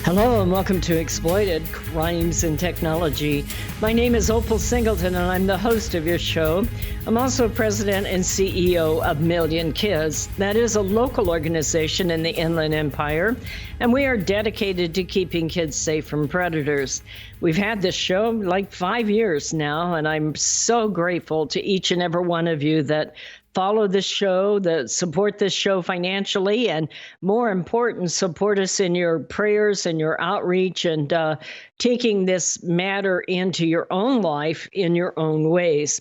Hello and welcome to Exploited Crimes and Technology. My name is Opal Singleton and I'm the host of your show. I'm also president and CEO of Million Kids. That is a local organization in the Inland Empire, and we are dedicated to keeping kids safe from predators. We've had this show like 5 years now, and I'm so grateful to each and every one of you that follow this show, that support this show financially, and more important, support us in your prayers and your outreach and taking this matter into your own life in your own ways.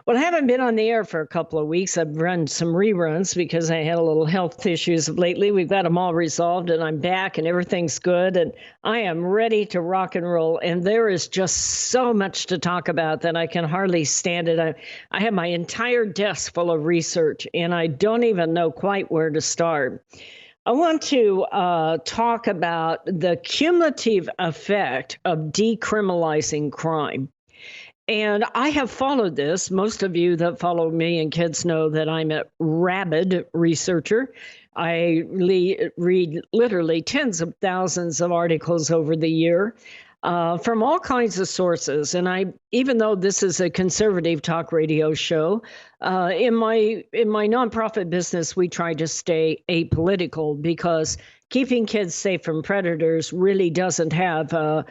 Well, I haven't been on the air for a couple of weeks. I've run some reruns because I had a little health issues lately. We've got them all resolved, and I'm back, and everything's good, and I am ready to rock and roll. And there is just so much to talk about that I can hardly stand it. I have my entire desk full of research, and I don't even know quite where to start. I want to talk about the cumulative effect of decriminalizing crime. And I have followed this. Most of you that follow me and kids know that I'm a rabid researcher. I read literally tens of thousands of articles over the year from all kinds of sources. And even though this is a conservative talk radio show, in my nonprofit business, we try to stay apolitical because keeping kids safe from predators really doesn't have a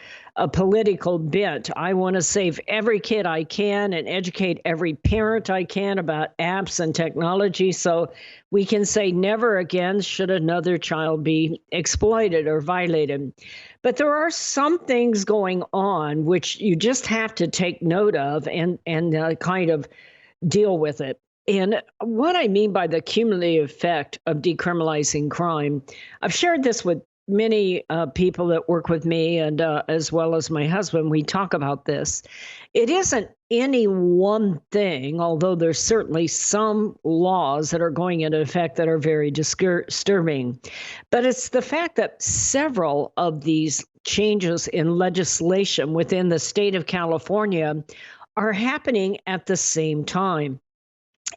political bent. I want to save every kid I can and educate every parent I can about apps and technology so we can say never again should another child be exploited or violated. But there are some things going on which you just have to take note of and kind of deal with it. And what I mean by the cumulative effect of decriminalizing crime, I've shared this with many people that work with me and as well as my husband. We talk about this. It isn't any one thing, although there's certainly some laws that are going into effect that are very disturbing. But it's the fact that several of these changes in legislation within the state of California are happening at the same time.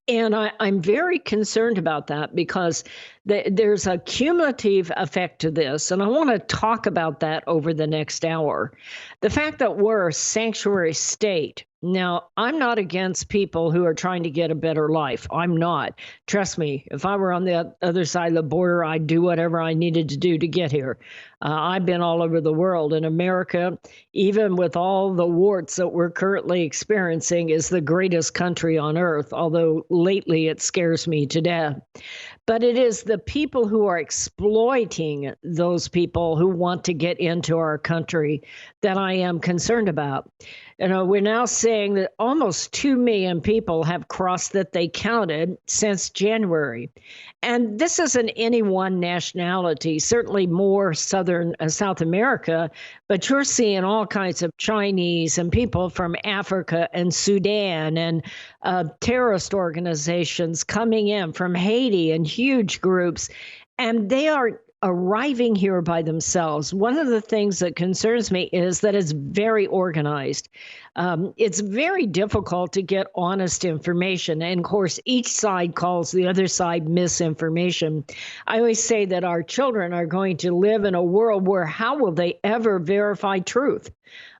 And I'm very concerned about that because there's a cumulative effect to this. And I want to talk about that over the next hour. The fact that we're a sanctuary state. Now, I'm not against people who are trying to get a better life. I'm not. Trust me, if I were on the other side of the border, I'd do whatever I needed to do to get here. I've been all over the world. And America, even with all the warts that we're currently experiencing, is the greatest country on earth, although lately it scares me to death. But it is the people who are exploiting those people who want to get into our country that I am concerned about. You know, we're now saying that almost 2 million people have crossed that they counted since January. And this isn't any one nationality, certainly more South America, but you're seeing all kinds of Chinese and people from Africa and Sudan and terrorist organizations coming in from Haiti and huge groups. And they are arriving here by themselves. One of the things that concerns me is that it's very organized. It's very difficult to get honest information. And of course, each side calls the other side misinformation. I always say that our children are going to live in a world where how will they ever verify truth?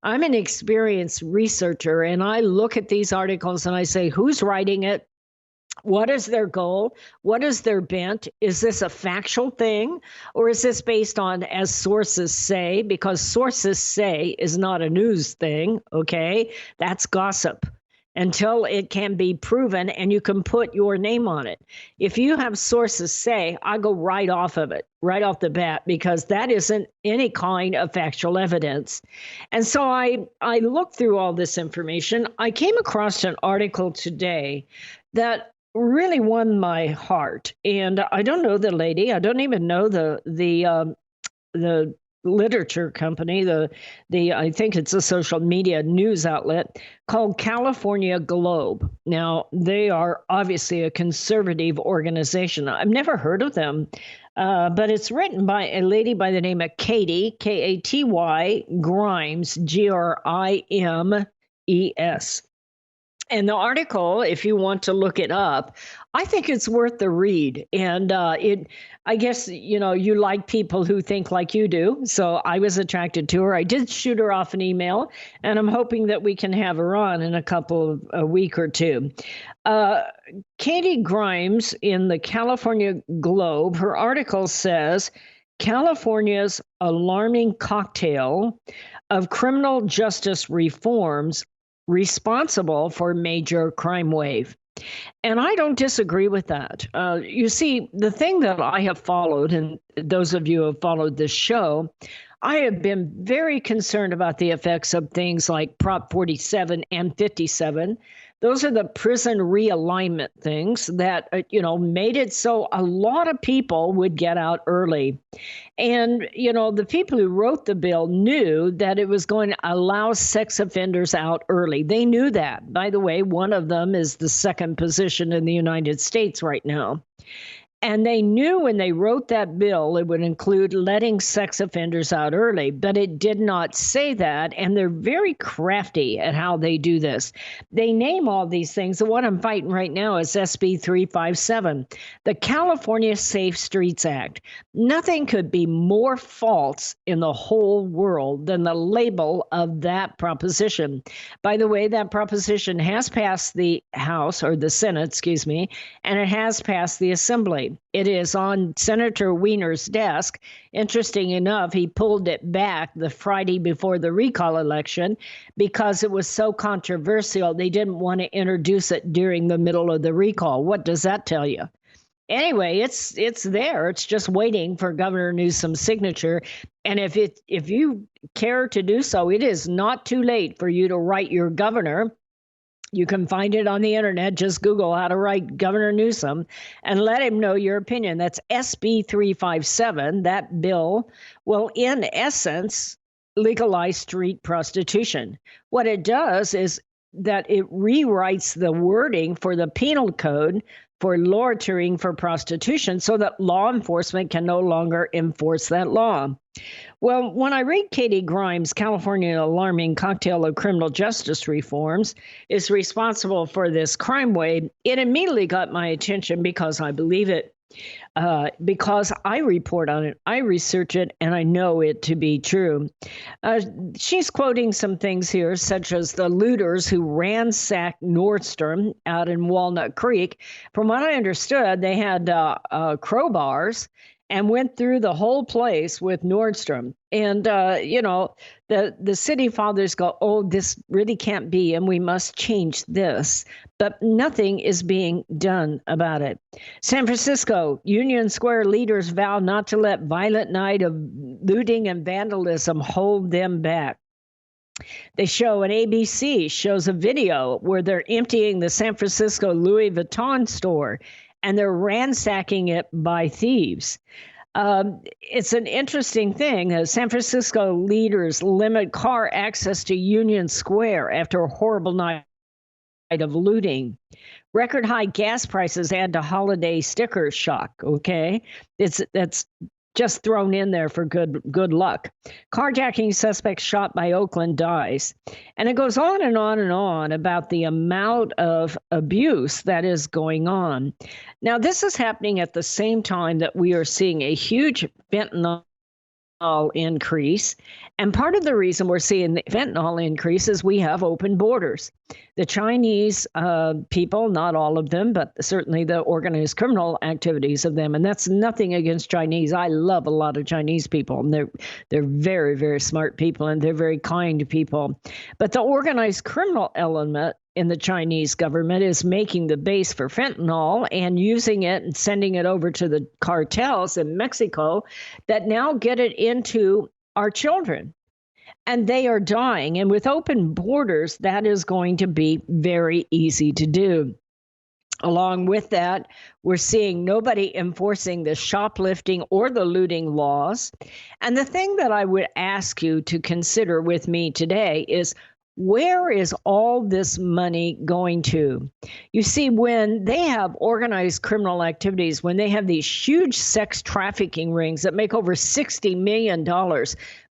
I'm an experienced researcher, and I look at these articles and I say, who's writing it? What is their goal? What is their bent? Is this a factual thing? Or is this based on, as sources say, because sources say is not a news thing, okay? That's gossip until it can be proven and you can put your name on it. If you have sources say, I go right off of it, right off the bat, because that isn't any kind of factual evidence. And so I looked through all this information. I came across an article today that really won my heart. And I don't know the lady. I don't even know the literature company. I think it's a social media news outlet called California Globe. Now, they are obviously a conservative organization. I've never heard of them, but it's written by a lady by the name of Katy, Katy Grimes, Grimes. And the article, if you want to look it up, I think it's worth the read. And I guess, you like people who think like you do. So I was attracted to her. I did shoot her off an email, and I'm hoping that we can have her on in a week or two. Katie Grimes in the California Globe, her article says California's alarming cocktail of criminal justice reforms responsible for major crime wave. And I don't disagree with that. You see, the thing that I have followed, and those of you who have followed this show, I have been very concerned about the effects of things like Prop 47 and 57. Those are the prison realignment things that, made it so a lot of people would get out early. And, the people who wrote the bill knew that it was going to allow sex offenders out early. They knew that. By the way, one of them is the second position in the United States right now. And they knew when they wrote that bill, it would include letting sex offenders out early, but it did not say that. And they're very crafty at how they do this. They name all these things. The one I'm fighting right now is SB 357, the California Safe Streets Act. Nothing could be more false in the whole world than the label of that proposition. By the way, that proposition has passed the House, or the Senate, excuse me, and it has passed the Assembly. It is on Senator Wiener's desk. Interesting enough, he pulled it back the Friday before the recall election because it was so controversial. They didn't want to introduce it during the middle of the recall. What does that tell you? Anyway, it's there. It's just waiting for Governor Newsom's signature. And if you care to do so, it is not too late for you to write your governor. You can find it on the internet. Just Google how to write Governor Newsom and let him know your opinion. That's SB 357. That bill will, in essence, legalize street prostitution. What it does is that it rewrites the wording for the penal code for loitering for prostitution so that law enforcement can no longer enforce that law. Well, when I read Katie Grimes' California alarming cocktail of criminal justice reforms is responsible for this crime wave, it immediately got my attention because I believe it. Because I report on it, I research it, and I know it to be true. She's quoting some things here, such as the looters who ransacked Nordstrom out in Walnut Creek. From what I understood, they had crowbars and went through the whole place with Nordstrom. And, the city fathers go, oh, this really can't be, and we must change this. But nothing is being done about it. San Francisco, Union Square leaders vow not to let violent night of looting and vandalism hold them back. They show an ABC shows a video where they're emptying the San Francisco Louis Vuitton store and they're ransacking it by thieves. It's an interesting thing. San Francisco leaders limit car access to Union Square after a horrible night of looting. Record high gas prices add to holiday sticker shock. Okay, that's just thrown in there for good luck. Carjacking suspect shot by Oakland dies. And it goes on and on and on about the amount of abuse that is going on. Now, this is happening at the same time that we are seeing a huge fentanyl increase. And part of the reason we're seeing the fentanyl increase is we have open borders. The Chinese people, not all of them, but certainly the organized criminal activities of them. And that's nothing against Chinese. I love a lot of Chinese people. And they're very, very smart people, and they're very kind people. But the organized criminal element in the Chinese government is making the base for fentanyl and using it and sending it over to the cartels in Mexico that now get it into our children. And they are dying. And with open borders, that is going to be very easy to do. Along with that, we're seeing nobody enforcing the shoplifting or the looting laws. And the thing that I would ask you to consider with me today is, Where is all this money going to? You see, when they have organized criminal activities, when they have these huge sex trafficking rings that make over $60 million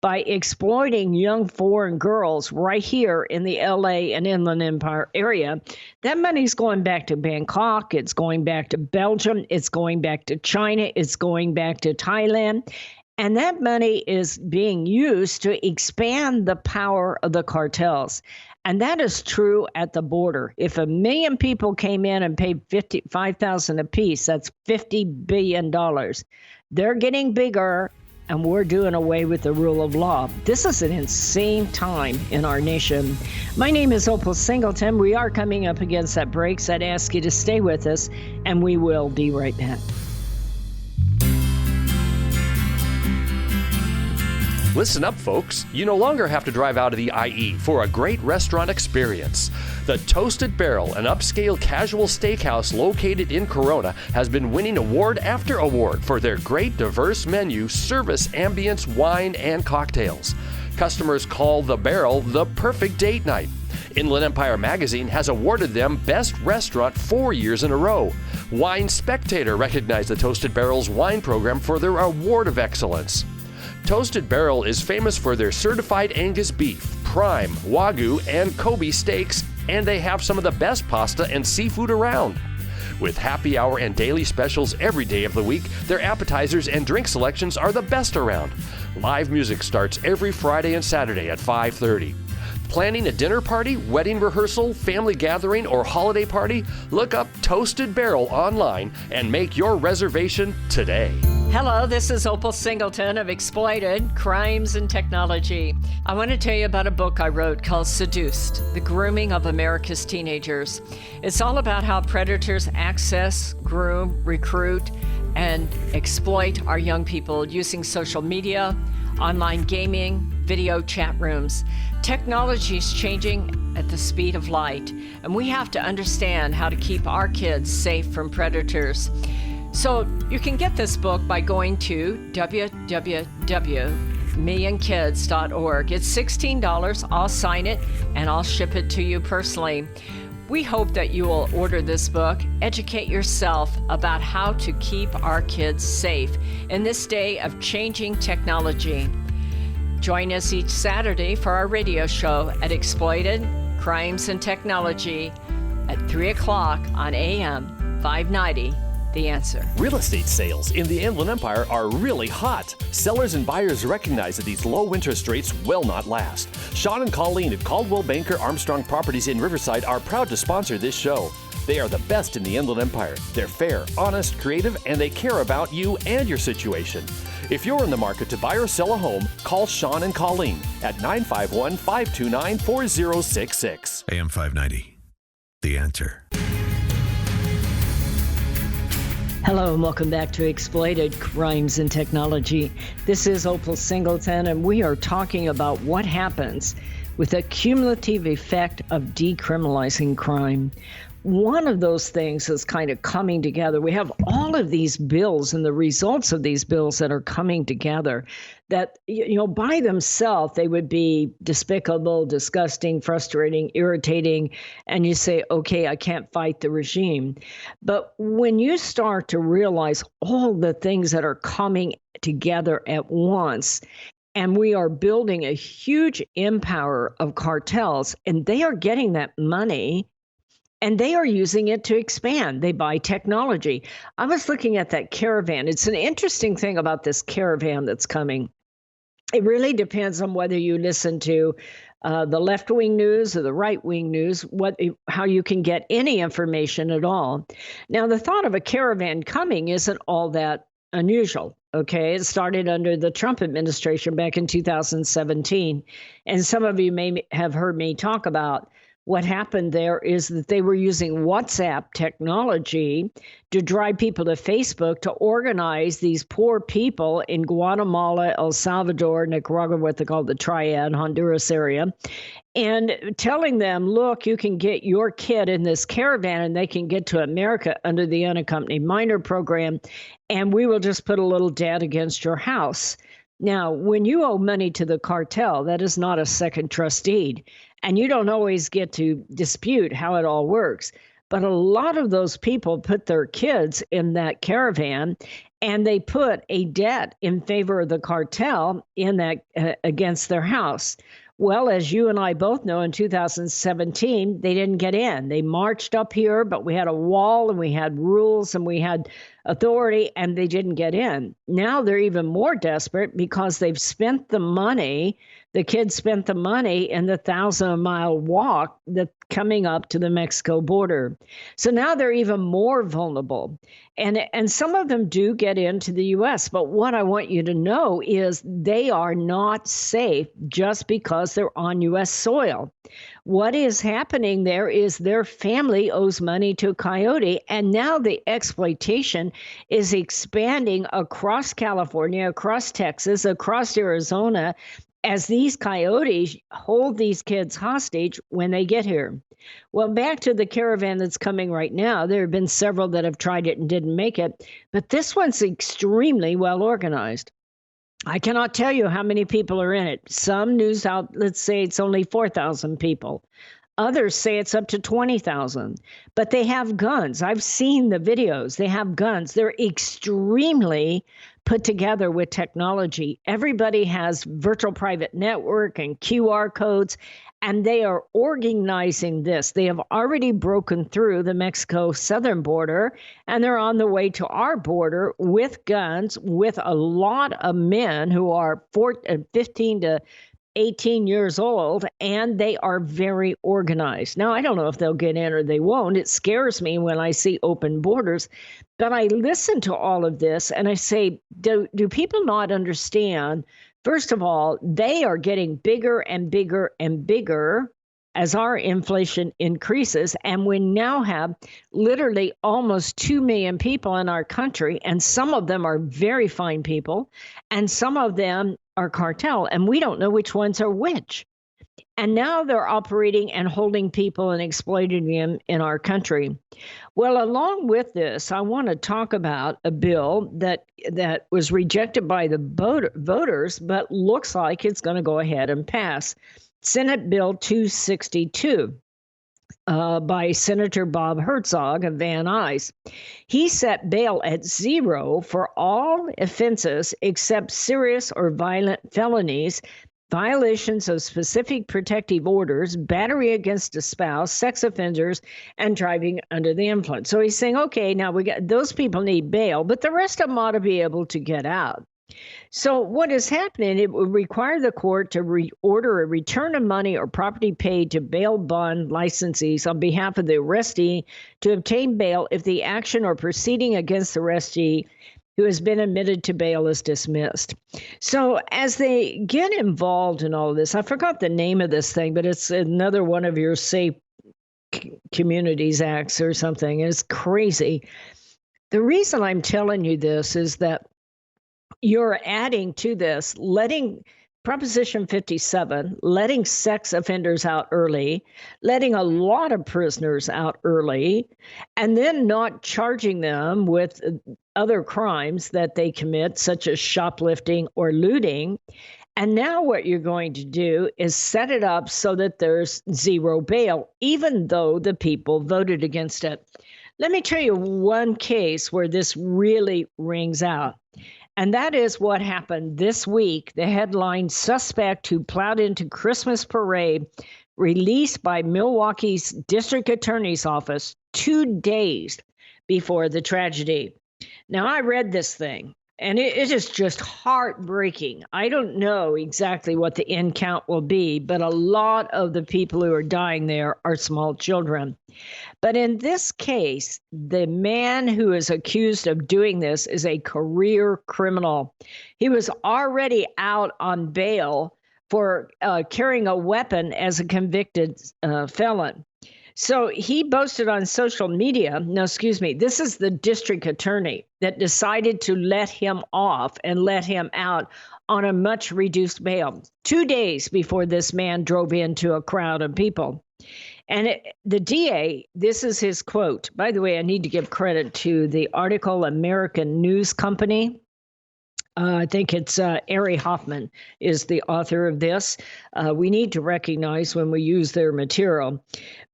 by exploiting young foreign girls right here in the LA and Inland Empire area, that money's going back to Bangkok, it's going back to Belgium, it's going back to China, it's going back to Thailand. And that money is being used to expand the power of the cartels. And that is true at the border. If 1 million people came in and paid $5,000 apiece, that's $50 billion. They're getting bigger, and we're doing away with the rule of law. This is an insane time in our nation. My name is Opal Singleton. We are coming up against that break, so I'd ask you to stay with us, and we will be right back. Listen up, folks. You no longer have to drive out of the IE for a great restaurant experience. The Toasted Barrel, an upscale casual steakhouse located in Corona, has been winning award after award for their great diverse menu, service, ambience, wine, and cocktails. Customers call the Barrel the perfect date night. Inland Empire magazine has awarded them Best Restaurant 4 years in a row. Wine Spectator recognized the Toasted Barrel's wine program for their award of excellence. Toasted Barrel is famous for their certified Angus beef, prime, Wagyu, and Kobe steaks, and they have some of the best pasta and seafood around. With happy hour and daily specials every day of the week, their appetizers and drink selections are the best around. Live music starts every Friday and Saturday at 5:30. Planning a dinner party, wedding rehearsal, family gathering, or holiday party? Look up Toasted Barrel online and make your reservation today. Hello, this is Opal Singleton of Exploited, Crimes and Technology. I want to tell you about a book I wrote called Seduced, The Grooming of America's Teenagers. It's all about how predators access, groom, recruit, and exploit our young people using social media, online gaming, video chat rooms. Technology is changing at the speed of light, and we have to understand how to keep our kids safe from predators. So you can get this book by going to www.millionkids.org. It's $16. I'll sign it and I'll ship it to you personally. We hope that you will order this book, educate yourself about how to keep our kids safe in this day of changing technology. Join us each Saturday for our radio show at Exploited, Crimes and Technology at 3 o'clock on AM 590. The Answer. Real estate sales in the Inland Empire are really hot. Sellers and buyers recognize that these low interest rates will not last. Sean and Colleen at Caldwell Banker Armstrong Properties in Riverside are proud to sponsor this show. They are the best in the Inland Empire. They're fair, honest, creative, and they care about you and your situation. If you're in the market to buy or sell a home, call Sean and Colleen at 951-529-4066. AM 590. The Answer. Hello and welcome back to Exploited Crimes and Technology. This is Opal Singleton, and we are talking about what happens with the cumulative effect of decriminalizing crime. One of those things is kind of coming together. We have all of these bills and the results of these bills that are coming together that, by themselves, they would be despicable, disgusting, frustrating, irritating. And you say, okay, I can't fight the regime. But when you start to realize all the things that are coming together at once, and we are building a huge empire of cartels, and they are getting that money and they are using it to expand. They buy technology. I was looking at that caravan. It's an interesting thing about this caravan that's coming. It really depends on whether you listen to the left-wing news or the right-wing news, how you can get any information at all. Now, the thought of a caravan coming isn't all that unusual. Okay, it started under the Trump administration back in 2017. And some of you may have heard me talk about what happened there is that they were using WhatsApp technology to drive people to Facebook to organize these poor people in Guatemala, El Salvador, Nicaragua, what they call the Triad, Honduras area, and telling them, look, you can get your kid in this caravan and they can get to America under the unaccompanied minor program, and we will just put a little debt against your house. Now, when you owe money to the cartel, that is not a second trust deed. And you don't always get to dispute how it all works. But a lot of those people put their kids in that caravan and they put a debt in favor of the cartel in that against their house. Well, as you and I both know, in 2017, they didn't get in. They marched up here, but we had a wall and we had rules and we had authority, and they didn't get in. Now they're even more desperate because they've spent the money. The kids spent the money in the 1,000-mile walk that's coming up to the Mexico border. So now they're even more vulnerable. And some of them do get into the U.S., but what I want you to know is they are not safe just because they're on U.S. soil. What is happening there is their family owes money to a coyote, and now the exploitation is expanding across California, across Texas, across Arizona, as these coyotes hold these kids hostage when they get here. Well, back to the caravan that's coming right now. There have been several that have tried it and didn't make it, but this one's extremely well organized. I cannot tell you how many people are in it. Some news outlets say it's only 4,000 people. Others say it's up to 20,000, but they have guns. I've seen the videos. They have guns. They're extremely put together with technology. Everybody has virtual private network and QR codes, and they are organizing this. They have already broken through the Mexico southern border, and they're on the way to our border with guns, with a lot of men who are 15 to 18 years old, and they are very organized. Now, I don't know if they'll get in or they won't. It scares me when I see open borders, but I listen to all of this and I say, do people not understand? First of all, they are getting bigger and bigger and bigger as our inflation increases. And we now have literally almost 2 million people in our country, and some of them are very fine people, and some of them are cartel, and we don't know which ones are which. And now they're operating and holding people and exploiting them in our country. Well, along with this, I want to talk about a bill that was rejected by the voters, but looks like it's going to go ahead and pass. Senate Bill 262 by Senator Bob Herzog of Van Nuys. He set bail at 0 for all offenses except serious or violent felonies, violations of specific protective orders, battery against a spouse, sex offenders, and driving under the influence. So he's saying, okay, now we got those people need bail, but the rest of them ought to be able to get out. So what is happening, it would require the court to order a return of money or property paid to bail bond licensees on behalf of the arrestee to obtain bail if the action or proceeding against the arrestee who has been admitted to bail is dismissed. So as they get involved in all of this, I forgot the name of this thing, but it's another one of your Safe Communities Acts or something. It's crazy. The reason I'm telling you this is that you're adding to this, letting Proposition 57, letting sex offenders out early, letting a lot of prisoners out early, and then not charging them with other crimes that they commit, such as shoplifting or looting. And now what you're going to do is set it up so that there's zero bail, even though the people voted against it. Let me tell you one case where this really rings out. And that is what happened this week. The headline, suspect who plowed into Christmas parade, released by Milwaukee's district attorney's office 2 days before the tragedy. Now, I read this thing, and it is just heartbreaking. I don't know exactly what the end count will be, but a lot of the people who are dying there are small children. But in this case, the man who is accused of doing this is a career criminal. He was already out on bail for carrying a weapon as a convicted felon. So he boasted on social media, this is the district attorney that decided to let him off and let him out on a much reduced bail 2 days before this man drove into a crowd of people. And the DA, this is his quote. By the way, I need to give credit to the article American News Company. I think it's Ari Hoffman is the author of this. We need to recognize when we use their material.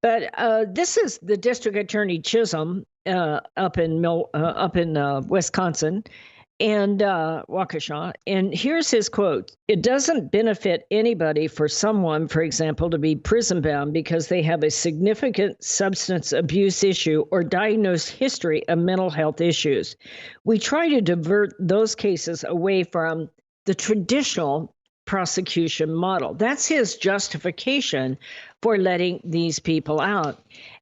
But this is the District Attorney Chisholm up in Wisconsin and Waukesha. And here's his quote. "It doesn't benefit anybody for someone, for example, to be prison bound because they have a significant substance abuse issue or diagnosed history of mental health issues. We try to divert those cases away from the traditional prosecution model." That's his justification for letting these people out.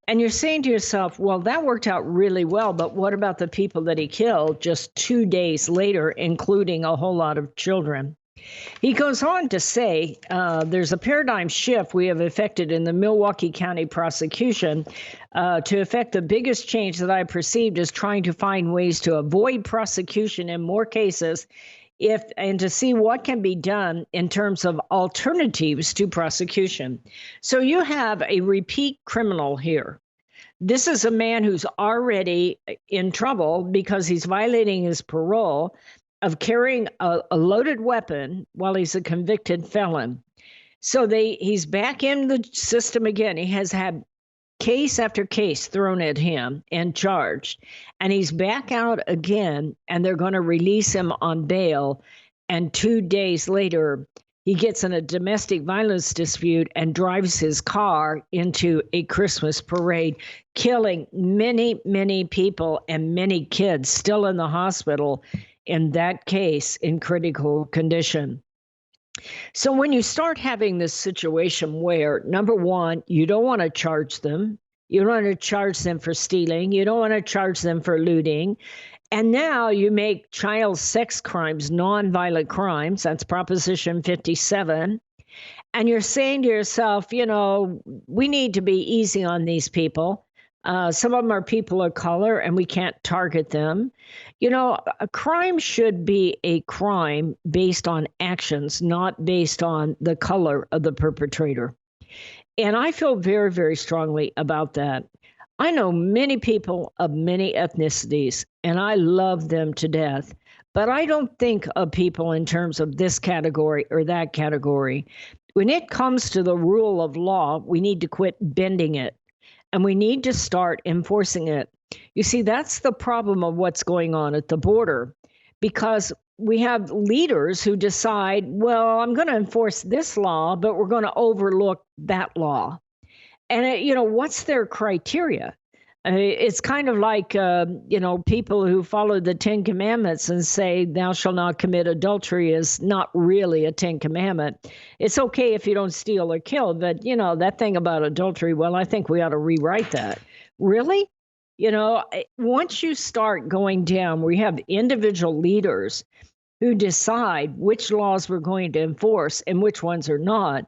And you're saying to yourself, well, that worked out really well, but what about the people that he killed just 2 days later, including a whole lot of children? He goes on to say, there's a paradigm shift we have effected in the Milwaukee County prosecution to effect the biggest change that I perceived as trying to find ways to avoid prosecution in more cases and to see what can be done in terms of alternatives to prosecution. So you have a repeat criminal here. This is a man who's already in trouble because he's violating his parole of carrying a loaded weapon while he's a convicted felon. So he's back in the system again. He has had case after case thrown at him and charged, and he's back out again, and they're going to release him on bail. And 2 days later, he gets in a domestic violence dispute and drives his car into a Christmas parade, killing many, many people and many kids still in the hospital in that case in critical condition. So when you start having this situation where, number one, you don't want to charge them, you don't want to charge them for stealing, you don't want to charge them for looting, and now you make child sex crimes nonviolent crimes, that's Proposition 57, and you're saying to yourself, we need to be easy on these people. Some of them are people of color, and we can't target them. A crime should be a crime based on actions, not based on the color of the perpetrator. And I feel very, very strongly about that. I know many people of many ethnicities, and I love them to death. But I don't think of people in terms of this category or that category. When it comes to the rule of law, we need to quit bending it. And we need to start enforcing it. You see, that's the problem of what's going on at the border, because we have leaders who decide, well, I'm going to enforce this law, but we're going to overlook that law. And, what's their criteria? It's kind of like, people who follow the 10 Commandments and say, thou shalt not commit adultery is not really a 10 Commandment. It's okay if you don't steal or kill, but, that thing about adultery, well, I think we ought to rewrite that. Really? Once you start going down, we have individual leaders who decide which laws we're going to enforce and which ones are not,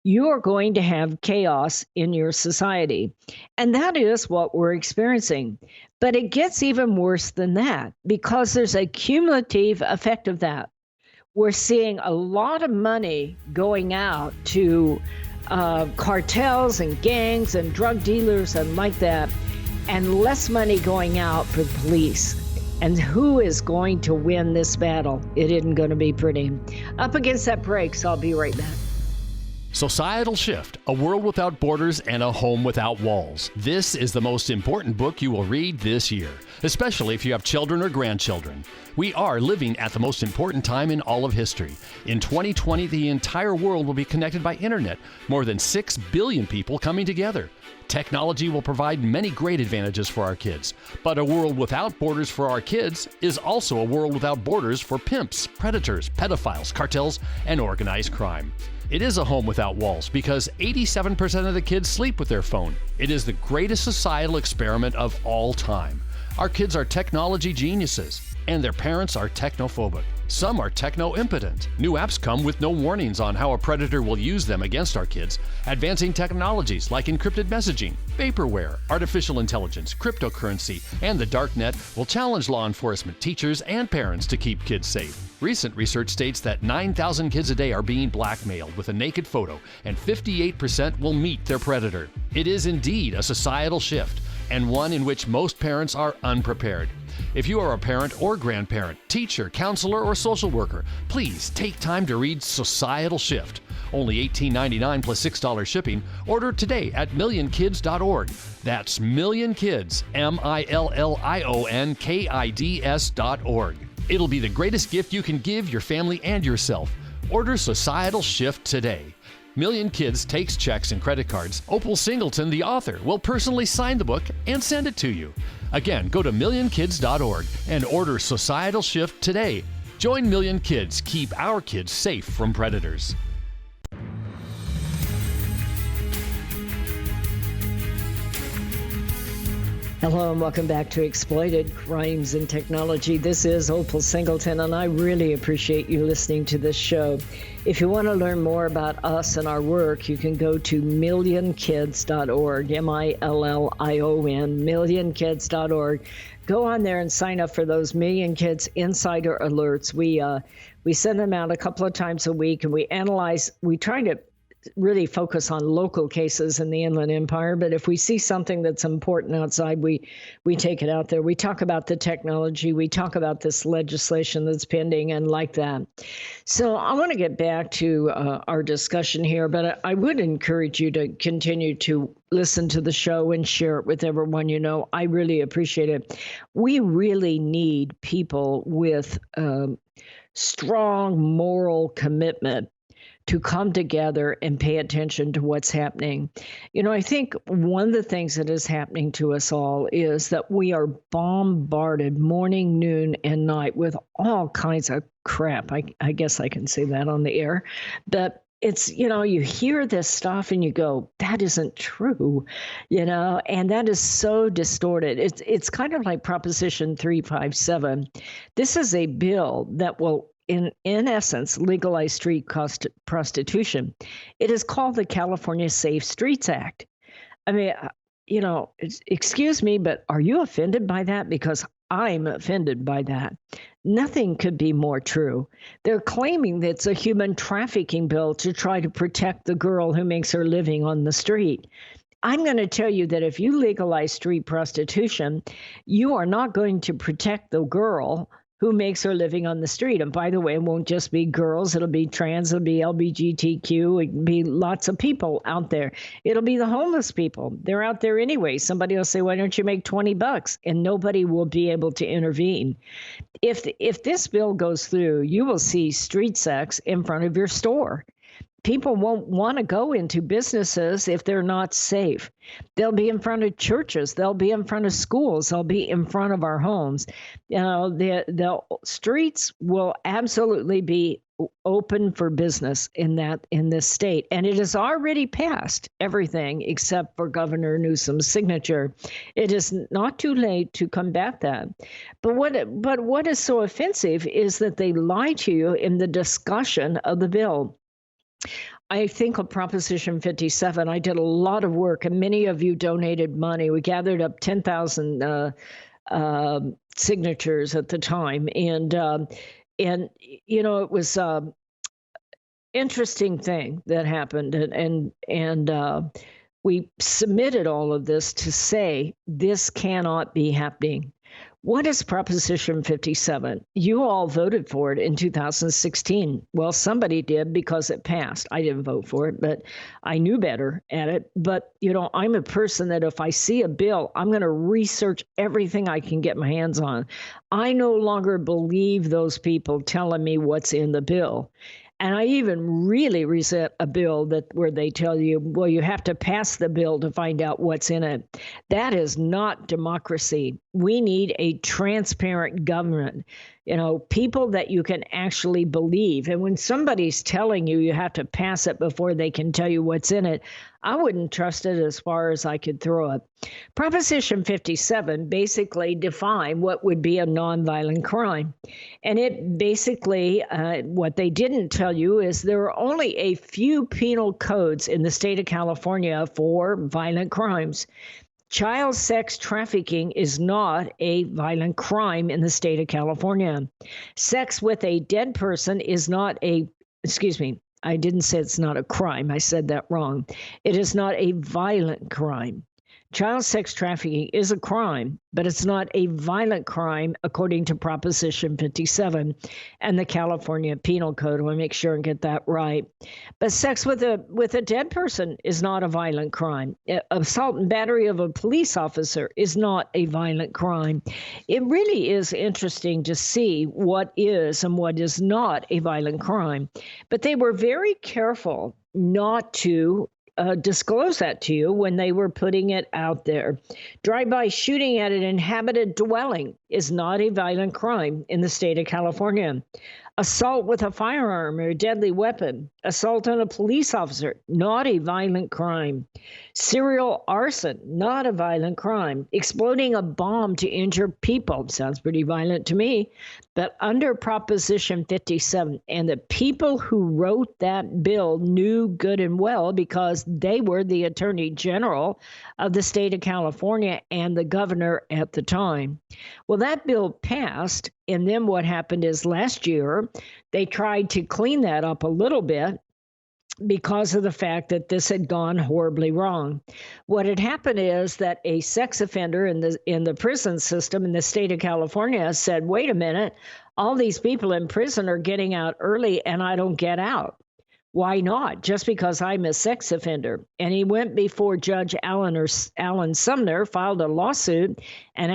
you're going to have chaos in your society. And that is what we're experiencing. But it gets even worse than that because there's a cumulative effect of that. We're seeing a lot of money going out to cartels and gangs and drug dealers and like that, and less money going out for the police. And who is going to win this battle? It isn't going to be pretty. Up against that break, so I'll be right back. Societal Shift, A World Without Borders and a Home Without Walls. This is the most important book you will read this year, especially if you have children or grandchildren. We are living at the most important time in all of history. In 2020, the entire world will be connected by internet, more than 6 billion people coming together. Technology will provide many great advantages for our kids, but a world without borders for our kids is also a world without borders for pimps, predators, pedophiles, cartels, and organized crime. It is a home without walls because 87% of the kids sleep with their phone. It is the greatest societal experiment of all time. Our kids are technology geniuses, and their parents are technophobic. Some are techno-impotent. New apps come with no warnings on how a predator will use them against our kids. Advancing technologies like encrypted messaging, vaporware, artificial intelligence, cryptocurrency, and the dark net will challenge law enforcement, teachers, and parents to keep kids safe. Recent research states that 9,000 kids a day are being blackmailed with a naked photo, and 58% will meet their predator. It is indeed a societal shift. and one in which most parents are unprepared. If you are a parent or grandparent, teacher, counselor, or social worker, please take time to read Societal Shift. Only $18.99 plus $6 shipping. Order today at millionkids.org. That's millionkids, millionkids.org. It'll be the greatest gift you can give your family and yourself. Order Societal Shift today. Million Kids takes checks and credit cards. Opal Singleton, the author, will personally sign the book and send it to you. Again, go to millionkids.org and order Societal Shift today. Join Million Kids. Keep our kids safe from predators. Hello and welcome back to Exploited Crimes and Technology. This is Opal Singleton, and I really appreciate you listening to this show. If you want to learn more about us and our work, you can go to millionkids.org, MILLION, millionkids.org. Go on there and sign up for those Million Kids Insider Alerts. We send them out a couple of times a week, and we try to really focus on local cases in the Inland Empire, but if we see something that's important outside, we take it out there. We talk about the technology, we talk about this legislation that's pending and like that. So I want to get back to our discussion here, but I would encourage you to continue to listen to the show and share it with everyone you know. I really appreciate it. We really need people with strong moral commitment to come together and pay attention to what's happening. You know, I think one of the things that is happening to us all is that we are bombarded morning, noon, and night with all kinds of crap. I guess I can say that on the air. But it's, you know, you hear this stuff and you go, that isn't true, you know, and that is so distorted. It's kind of like Proposition 357. This is a bill that will in essence, legalize street prostitution. It is called the California Safe Streets Act. I mean, you know, excuse me, but are you offended by that? Because I'm offended by that. Nothing could be more true. They're claiming that it's a human trafficking bill to try to protect the girl who makes her living on the street. I'm going to tell you that if you legalize street prostitution, you are not going to protect the girl who makes her living on the street. And by the way, it won't just be girls. It'll be trans, it'll be LGBTQ, it'll be lots of people out there. It'll be the homeless people. They're out there anyway. Somebody will say, why don't you make $20? And nobody will be able to intervene. If this bill goes through, you will see street sex in front of your store. People won't want to go into businesses if they're not safe. They'll be in front of churches. They'll be in front of schools. They'll be in front of our homes. You know, the streets will absolutely be open for business in this state. And it has already passed everything except for Governor Newsom's signature. It is not too late to combat that. But what is so offensive is that they lie to you in the discussion of the bill. I think of Proposition 57. I did a lot of work, and many of you donated money. We gathered up 10,000 signatures at the time, and you know, it was interesting thing that happened, and we submitted all of this to say this cannot be happening. What is Proposition 57? You all voted for it in 2016. Well, somebody did because it passed. I didn't vote for it, but I knew better at it. But, you know, I'm a person that if I see a bill, I'm going to research everything I can get my hands on. I no longer believe those people telling me what's in the bill. And I even really resent a bill where they tell you, well, you have to pass the bill to find out what's in it. That is not democracy. We need a transparent government, you know, people that you can actually believe. And when somebody's telling you you have to pass it before they can tell you what's in it, I wouldn't trust it as far as I could throw it. Proposition 57 basically defined what would be a nonviolent crime. And it basically, what they didn't tell you is there are only a few penal codes in the state of California for violent crimes. Child sex trafficking is not a violent crime in the state of California. Sex with a dead person is not I didn't say it's not a crime. I said that wrong. It is not a violent crime. child sex trafficking is a crime, but it's not a violent crime according to Proposition 57 and the California Penal Code. I want to make sure and get that right. But sex with a dead person is not a violent crime. Assault and battery of a police officer is not a violent crime. It really is interesting to see what is and what is not a violent crime. But they were very careful not to disclose that to you when they were putting it out there. Drive-by shooting at an inhabited dwelling is not a violent crime in the state of California. Assault with a firearm or a deadly weapon, assault on a police officer, not a violent crime. Serial arson, not a violent crime. Exploding a bomb to injure people, sounds pretty violent to me. But under Proposition 57, and the people who wrote that bill knew good and well because they were the Attorney General of the state of California and the governor at the time. Well, that bill passed, and then what happened is last year, they tried to clean that up a little bit because of the fact that this had gone horribly wrong. What had happened is that a sex offender in the prison system in the state of California said, wait a minute, all these people in prison are getting out early and I don't get out. Why not? Just because I'm a sex offender. And he went before Judge Alan Sumner, filed a lawsuit, and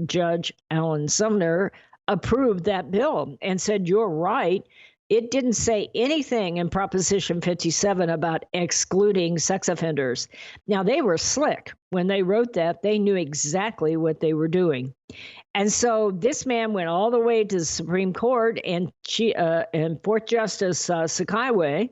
Judge Alan Sumner, approved that bill and said, you're right. It didn't say anything in Proposition 57 about excluding sex offenders. Now, they were slick. When they wrote that, they knew exactly what they were doing. And so this man went all the way to the Supreme Court, and Fourth Justice Sakaiwe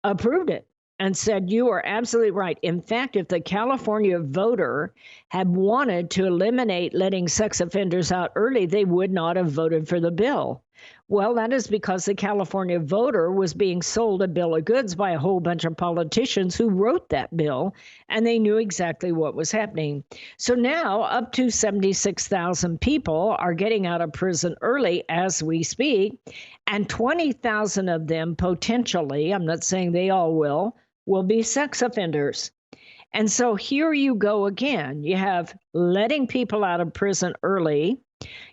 approved it and said, you are absolutely right. In fact, if the California voter had wanted to eliminate letting sex offenders out early, they would not have voted for the bill. Well, that is because the California voter was being sold a bill of goods by a whole bunch of politicians who wrote that bill, and they knew exactly what was happening. So now up to 76,000 people are getting out of prison early as we speak, and 20,000 of them potentially, I'm not saying they all will be sex offenders. And so here you go again. You have letting people out of prison early.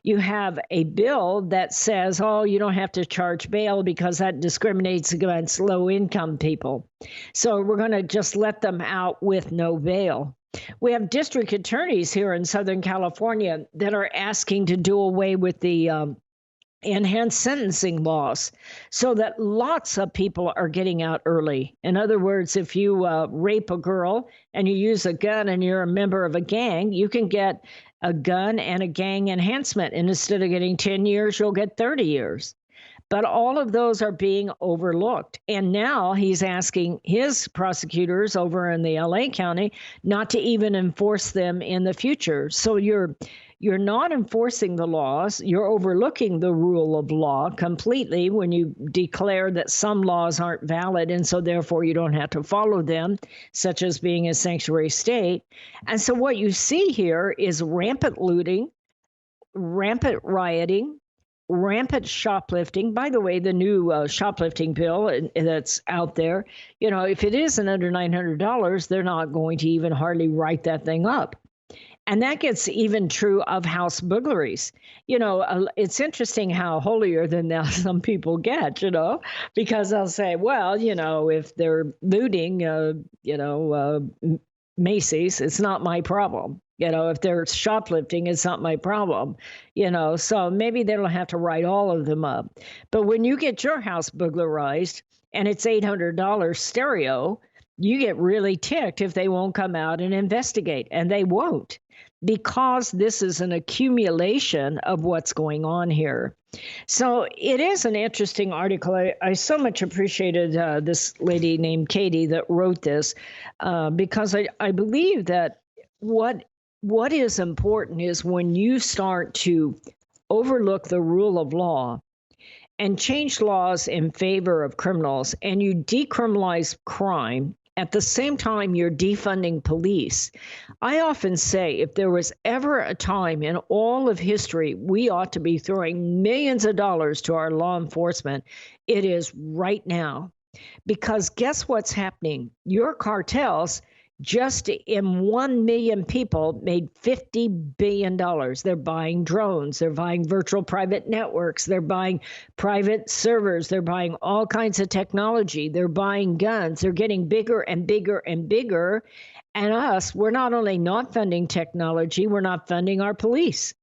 You have a bill that says, oh, you don't have to charge bail because that discriminates against low-income people. So we're going to just let them out with no bail. We have district attorneys here in Southern California that are asking to do away with the enhanced sentencing laws so that lots of people are getting out early. In other words, if you rape a girl and you use a gun and you're a member of a gang, you can get a gun and a gang enhancement. And instead of getting 10 years, you'll get 30 years. But all of those are being overlooked. And now he's asking his prosecutors over in the LA County not to even enforce them in the future. So you're not enforcing the laws. You're overlooking the rule of law completely when you declare that some laws aren't valid, and so therefore you don't have to follow them, such as being a sanctuary state. And so what you see here is rampant looting, rampant rioting, rampant shoplifting. By the way, the new shoplifting bill that's out there, if it isn't under $900, they're not going to even hardly write that thing up. And that gets even true of house burglaries. It's interesting how holier than thou some people get, because they'll say, well, if they're looting, Macy's, it's not my problem. If they're shoplifting, it's not my problem. So maybe they don't have to write all of them up. But when you get your house burglarized and it's $800 stereo, you get really ticked if they won't come out and investigate, and they won't, because this is an accumulation of what's going on here. So it is an interesting article. I so much appreciated this lady named Katie that wrote this, because I believe that what is important is when you start to overlook the rule of law and change laws in favor of criminals, and you decriminalize crime, at the same time, you're defunding police. I often say if there was ever a time in all of history we ought to be throwing millions of dollars to our law enforcement, it is right now. Because guess what's happening? Your cartels, just in 1 million people made $50 billion. They're buying drones. They're buying virtual private networks. They're buying private servers. They're buying all kinds of technology. They're buying guns. They're getting bigger and bigger and bigger. And we're not only not funding technology, we're not funding our police.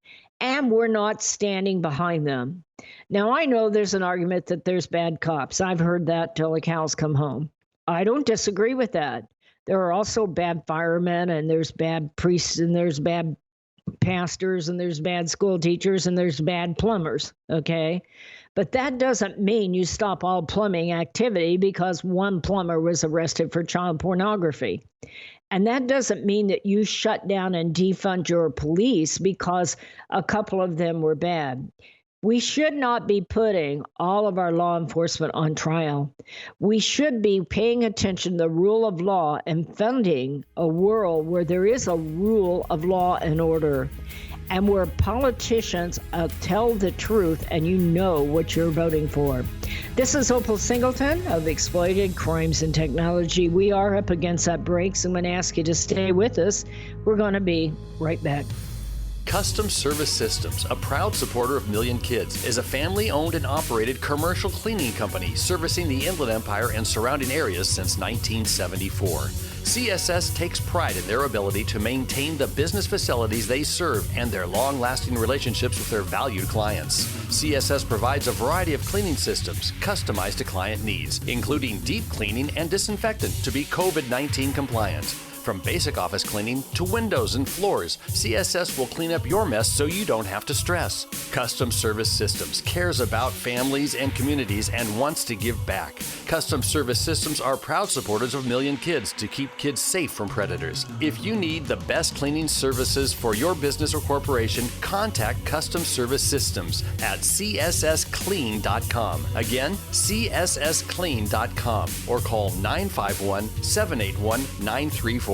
And we're not standing behind them. Now, I know there's an argument that there's bad cops. I've heard that till the cows come home. I don't disagree with that. There are also bad firemen, and there's bad priests, and there's bad pastors, and there's bad school teachers, and there's bad plumbers, okay? But that doesn't mean you stop all plumbing activity because one plumber was arrested for child pornography. And that doesn't mean that you shut down and defund your police because a couple of them were bad. We should not be putting all of our law enforcement on trial. We should be paying attention to the rule of law and funding a world where there is a rule of law and order, and where politicians tell the truth and you know what you're voting for. This is Opal Singleton of Exploited Crimes and Technology. We are up against that break, so I'm going to ask you to stay with us. We're going to be right back. Custom Service Systems, a proud supporter of Million Kids, is a family-owned and operated commercial cleaning company servicing the Inland Empire and surrounding areas since 1974. CSS takes pride in their ability to maintain the business facilities they serve and their long-lasting relationships with their valued clients. CSS provides a variety of cleaning systems customized to client needs, including deep cleaning and disinfectant to be COVID-19 compliant. From basic office cleaning to windows and floors, CSS will clean up your mess so you don't have to stress. Custom Service Systems cares about families and communities and wants to give back. Custom Service Systems are proud supporters of Million Kids to keep kids safe from predators. If you need the best cleaning services for your business or corporation, contact Custom Service Systems at cssclean.com. Again, cssclean.com, or call 951-781-9345.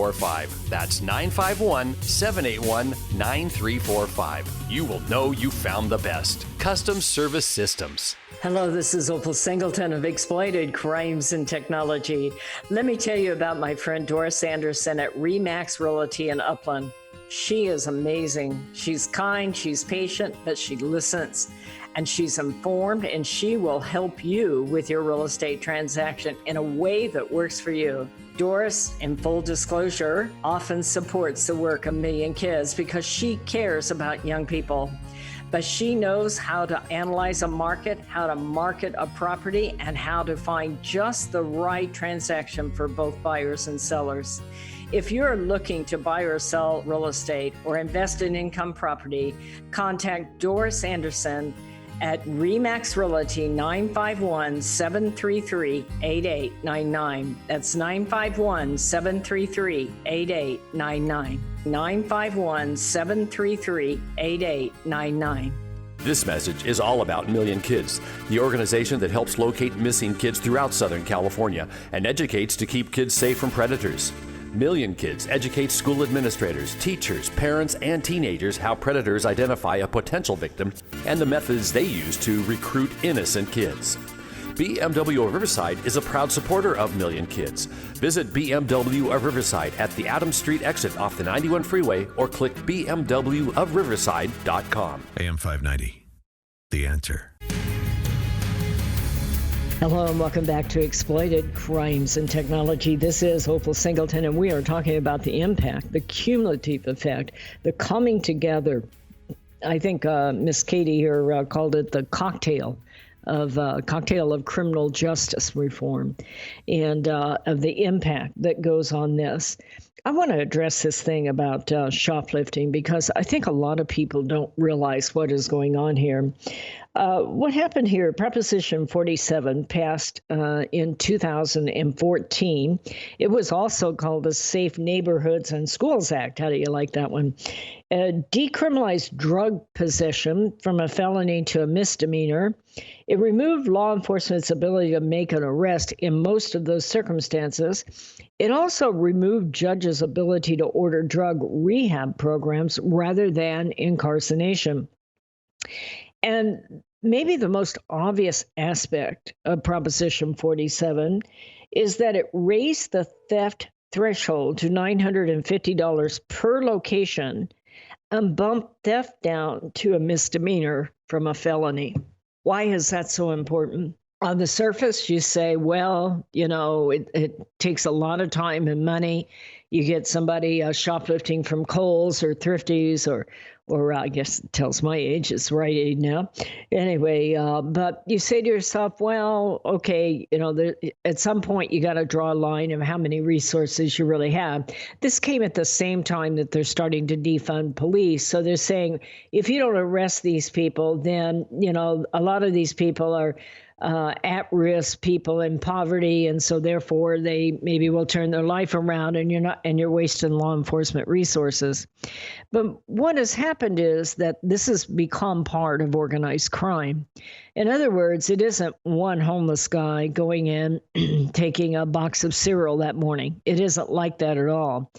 That's 951-781-9345. You will know you found the best. Custom Service Systems. Hello, this is Opal Singleton of Exploited Crimes and Technology. Let me tell you about my friend Doris Anderson at Remax Realty in Upland. She is amazing. She's kind, she's patient, but she listens. And she's informed, and she will help you with your real estate transaction in a way that works for you. Doris, in full disclosure, often supports the work of Million Kids because she cares about young people. But she knows how to analyze a market, how to market a property, and how to find just the right transaction for both buyers and sellers. If you're looking to buy or sell real estate or invest in income property, contact Doris Anderson at Remax Realty, 951-733-8899. That's 951-733-8899. 951-733-8899. This message is all about Million Kids, the organization that helps locate missing kids throughout Southern California and educates to keep kids safe from predators. Million Kids educates school administrators, teachers, parents, and teenagers how predators identify a potential victim and the methods they use to recruit innocent kids. BMW of Riverside is a proud supporter of Million Kids. Visit BMW of Riverside at the Adams Street exit off the 91 freeway or click bmwofriverside.com. AM 590, The Answer. Hello and welcome back to Exploited Crimes and Technology. This is Opal Singleton, and we are talking about the impact, the cumulative effect, the coming together. I think Miss Katie here called it the cocktail of criminal justice reform and of the impact that goes on this. I want to address this thing about shoplifting because I think a lot of people don't realize what is going on here. What happened here, Proposition 47 passed in 2014. It was also called the Safe Neighborhoods and Schools Act. How do you like that one? Decriminalized drug possession from a felony to a misdemeanor. It removed law enforcement's ability to make an arrest in most of those circumstances. It also removed judges' ability to order drug rehab programs rather than incarceration. And maybe the most obvious aspect of Proposition 47 is that it raised the theft threshold to $950 per location and bump theft down to a misdemeanor from a felony. Why is that so important? On the surface, you say, well, it takes a lot of time and money. You get somebody shoplifting from Kohl's or Thrifty's or I guess it tells my age, it's Rite Aid now. Anyway, but you say to yourself, well, okay, at some point you got to draw a line of how many resources you really have. This came at the same time that they're starting to defund police. So they're saying, if you don't arrest these people, then, a lot of these people are at-risk people in poverty, and so therefore they maybe will turn their life around, and you're wasting law enforcement resources. But what has happened is that this has become part of organized crime. In other words, it isn't one homeless guy going in, taking a box of cereal that morning. It isn't like that at all.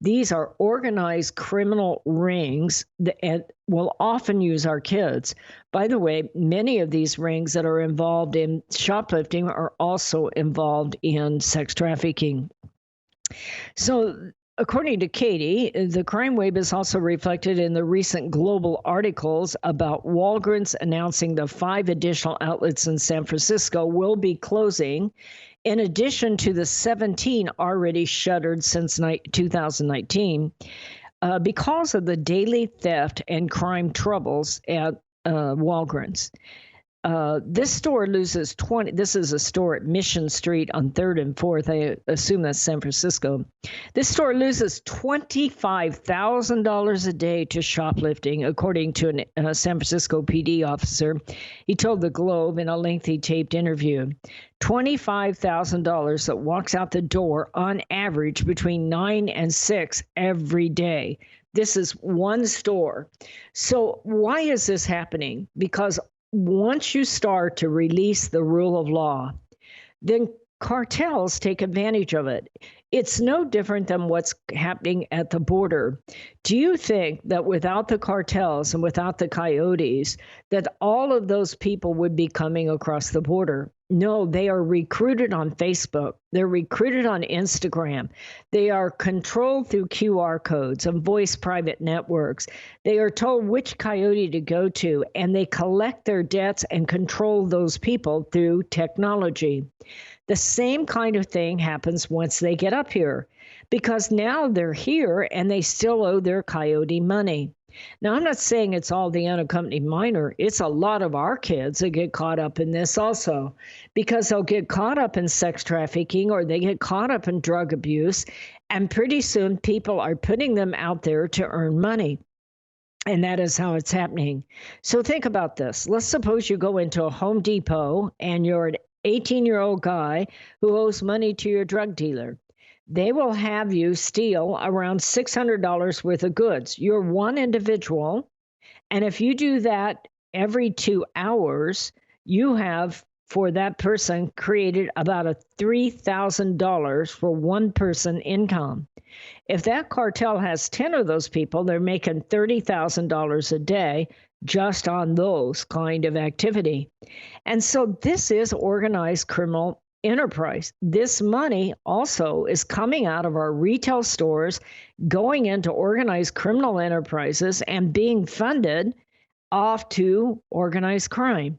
These are organized criminal rings that will often use our kids. By the way, many of these rings that are involved in shoplifting are also involved in sex trafficking. So, according to Katie, the crime wave is also reflected in the recent global articles about Walgreens announcing the 5 additional outlets in San Francisco will be closing, in addition to the 17 already shuttered since 2019, because of the daily theft and crime troubles at Walgreens. This store loses 20. This is a store at Mission Street on 3rd and 4th. I assume that's San Francisco. This store loses $25,000 a day to shoplifting, according to a San Francisco PD officer. He told the Globe in a lengthy taped interview. $25,000 that walks out the door on average between 9 and 6 every day. This is one store. So why is this happening? Because once you start to release the rule of law, then cartels take advantage of it. It's no different than what's happening at the border. Do you think that without the cartels and without the coyotes, that all of those people would be coming across the border? No, they are recruited on Facebook. They're recruited on Instagram. They are controlled through QR codes and voice private networks. They are told which coyote to go to, and they collect their debts and control those people through technology. The same kind of thing happens once they get up here, because now they're here and they still owe their coyote money. Now, I'm not saying it's all the unaccompanied minor. It's a lot of our kids that get caught up in this also, because they'll get caught up in sex trafficking or they get caught up in drug abuse, and pretty soon people are putting them out there to earn money. And that is how it's happening. So think about this. Let's suppose you go into a Home Depot and you're an 18-year-old guy who owes money to your drug dealer. They will have you steal around $600 worth of goods. You're one individual, and if you do that every 2 hours, you have, for that person, created about a $3,000 for one person income. If that cartel has 10 of those people, they're making $30,000 a day just on those kind of activity. And so this is organized criminal enterprise. This money also is coming out of our retail stores, going into organized criminal enterprises and being funded off to organized crime.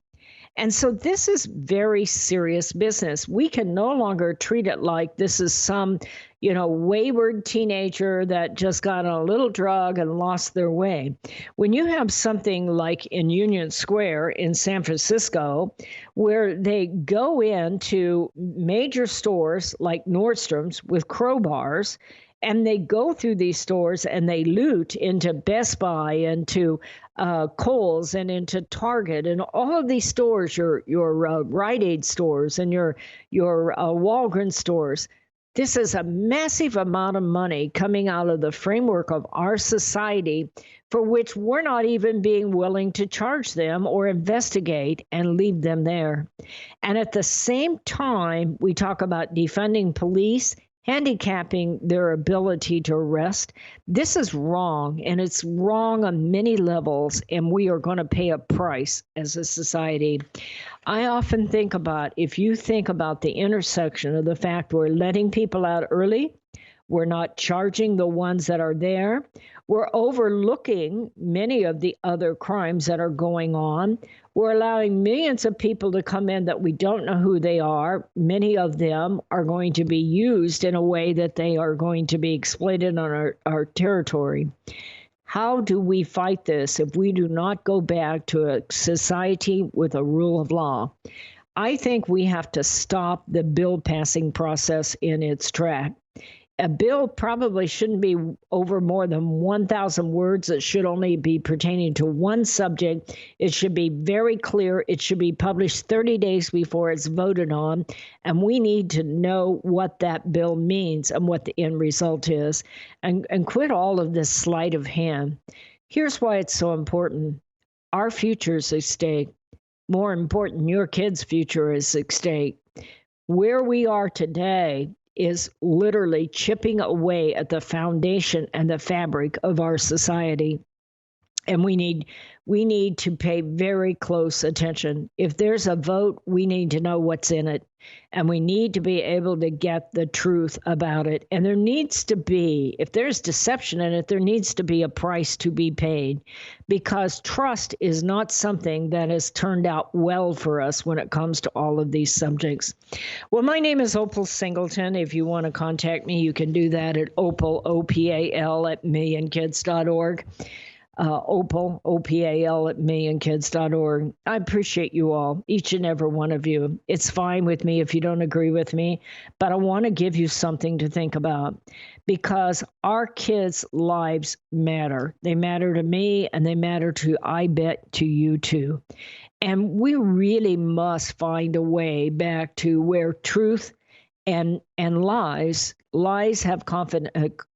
And so this is very serious business. We can no longer treat it like this is some, wayward teenager that just got on a little drug and lost their way. When you have something like in Union Square in San Francisco, where they go into major stores like Nordstrom's with crowbars, and they go through these stores and they loot into Best Buy, into Kohl's, and into Target, and all of these stores, your Rite Aid stores and your Walgreens stores. This is a massive amount of money coming out of the framework of our society, for which we're not even being willing to charge them or investigate and leave them there. And at the same time, we talk about defunding police, handicapping their ability to arrest. This is wrong, and it's wrong on many levels, and we are going to pay a price as a society. I often think about, if you think about the intersection of the fact we're letting people out early, We're not charging the ones that are there. We're overlooking many of the other crimes that are going on. We're allowing millions of people to come in that we don't know who they are. Many of them are going to be used in a way that they are going to be exploited on our territory. How do we fight this if we do not go back to a society with a rule of law? I think we have to stop the bill passing process in its track. A bill probably shouldn't be over more than 1,000 words. It should only be pertaining to one subject. It should be very clear. It should be published 30 days before it's voted on. And we need to know what that bill means and what the end result is. And quit all of this sleight of hand. Here's why it's so important. Our future is at stake. More important, your kids' future is at stake. Where we are today is literally chipping away at the foundation and the fabric of our society. And we need to pay very close attention. If there's a vote, we need to know what's in it. And we need to be able to get the truth about it. And there needs to be, if there's deception in it, there needs to be a price to be paid, because trust is not something that has turned out well for us when it comes to all of these subjects. Well, my name is Opal Singleton. If you want to contact me, you can do that at Opal, O-P-A-L, at millionkids.org. Opal, O-P-A-L, at millionkids.org. I appreciate you all, each and every one of you. It's fine with me if you don't agree with me, but I want to give you something to think about, because our kids' lives matter. They matter to me, and they matter to, I bet, to you too. And we really must find a way back to where truth and lies have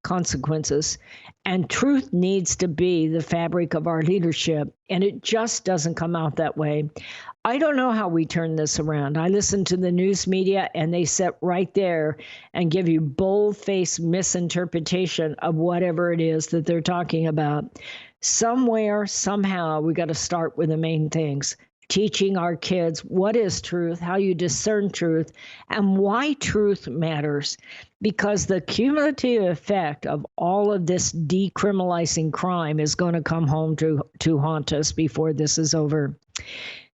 consequences, and truth needs to be the fabric of our leadership, and it just doesn't come out that way. I don't know how we turn this around. I listen to the news media, and they sit right there and give you bold-faced misinterpretation of whatever it is that they're talking about. Somewhere, somehow, we got to start with the main things. Teaching our kids what is truth, how you discern truth, and why truth matters. Because the cumulative effect of all of this decriminalizing crime is going to come home to haunt us before this is over.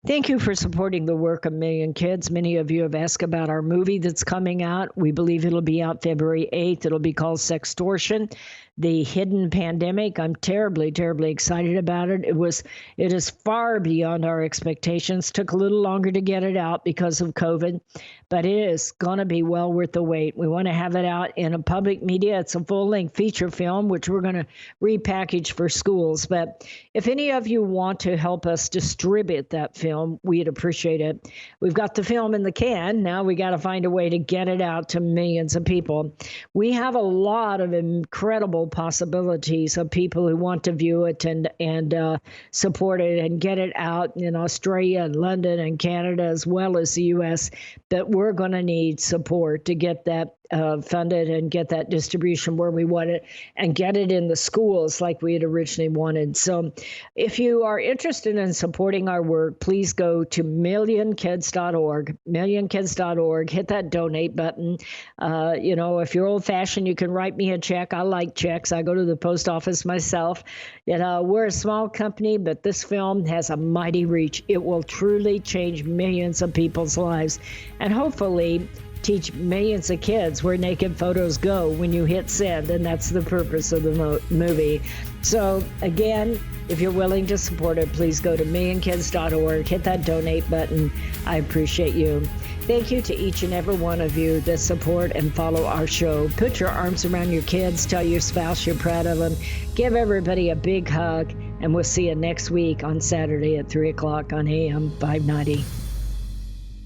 Thank you for supporting the work of Million Kids. Many of you have asked about our movie that's coming out. We believe it'll be out February 8th. It'll be called Sextortion, The Hidden Pandemic. I'm terribly, terribly excited about it. It is far beyond our expectations. Took a little longer to get it out because of COVID, but it is going to be well worth the wait. We want to have it out in a public media. It's a full-length feature film, which we're going to repackage for schools. But if any of you want to help us distribute that film, we'd appreciate it. We've got the film in the can. Now we got to find a way to get it out to millions of people. We have a lot of incredible possibilities of people who want to view it and support it and get it out in Australia and London and Canada, as well as the U.S. But we're going to need support to get that funded and get that distribution where we want it and get it in the schools like we had originally wanted. So if you are interested in supporting our work, please go to millionkids.org, millionkids.org, hit that donate button. If you're old fashioned, you can write me a check. I like checks. I go to the post office myself. We're a small company, but this film has a mighty reach. It will truly change millions of people's lives, and hopefully teach millions of kids where naked photos go when you hit send, and that's the purpose of the movie. So again, if you're willing to support it, please go to millionkids.org, hit that donate button. I appreciate you. Thank you to each and every one of you that support and follow our show. Put your arms around your kids, tell your spouse you're proud of them, give everybody a big hug, and we'll see you next week on Saturday at 3 o'clock on AM 590.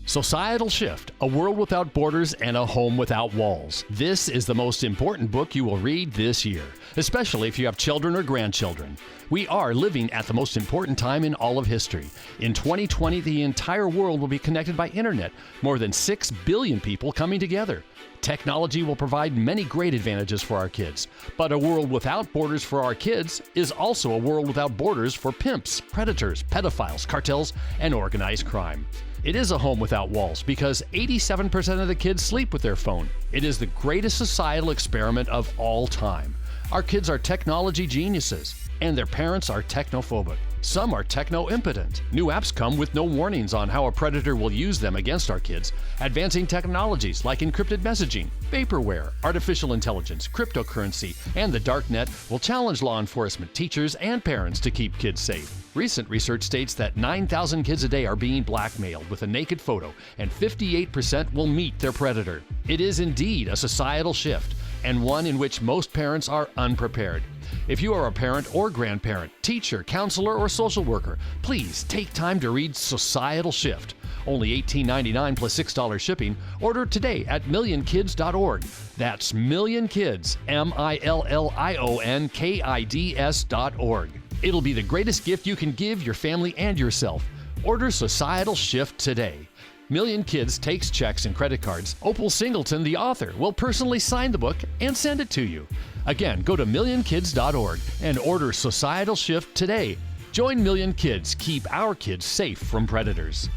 Societal Shift, A World Without Borders and a Home Without Walls. This is the most important book you will read this year, especially if you have children or grandchildren. We are living at the most important time in all of history. In 2020, the entire world will be connected by internet, more than 6 billion people coming together. Technology will provide many great advantages for our kids, but a world without borders for our kids is also a world without borders for pimps, predators, pedophiles, cartels, and organized crime. It is a home without walls because 87% of the kids sleep with their phone. It is the greatest societal experiment of all time. Our kids are technology geniuses, and their parents are technophobic. Some are techno-impotent. New apps come with no warnings on how a predator will use them against our kids. Advancing technologies like encrypted messaging, vaporware, artificial intelligence, cryptocurrency, and the dark net will challenge law enforcement, teachers, and parents to keep kids safe. Recent research states that 9,000 kids a day are being blackmailed with a naked photo, and 58% will meet their predator. It is indeed a societal shift, and one in which most parents are unprepared. If you are a parent or grandparent, teacher, counselor, or social worker, please take time to read Societal Shift. Only $18.99 plus $6 shipping. Order today at millionkids.org. That's millionkids, millionkids.org. It'll be the greatest gift you can give your family and yourself. Order Societal Shift today. Million Kids takes checks and credit cards. Opal Singleton, the author, will personally sign the book and send it to you. Again, go to millionkids.org and order Societal Shift today. Join Million Kids. Keep our kids safe from predators.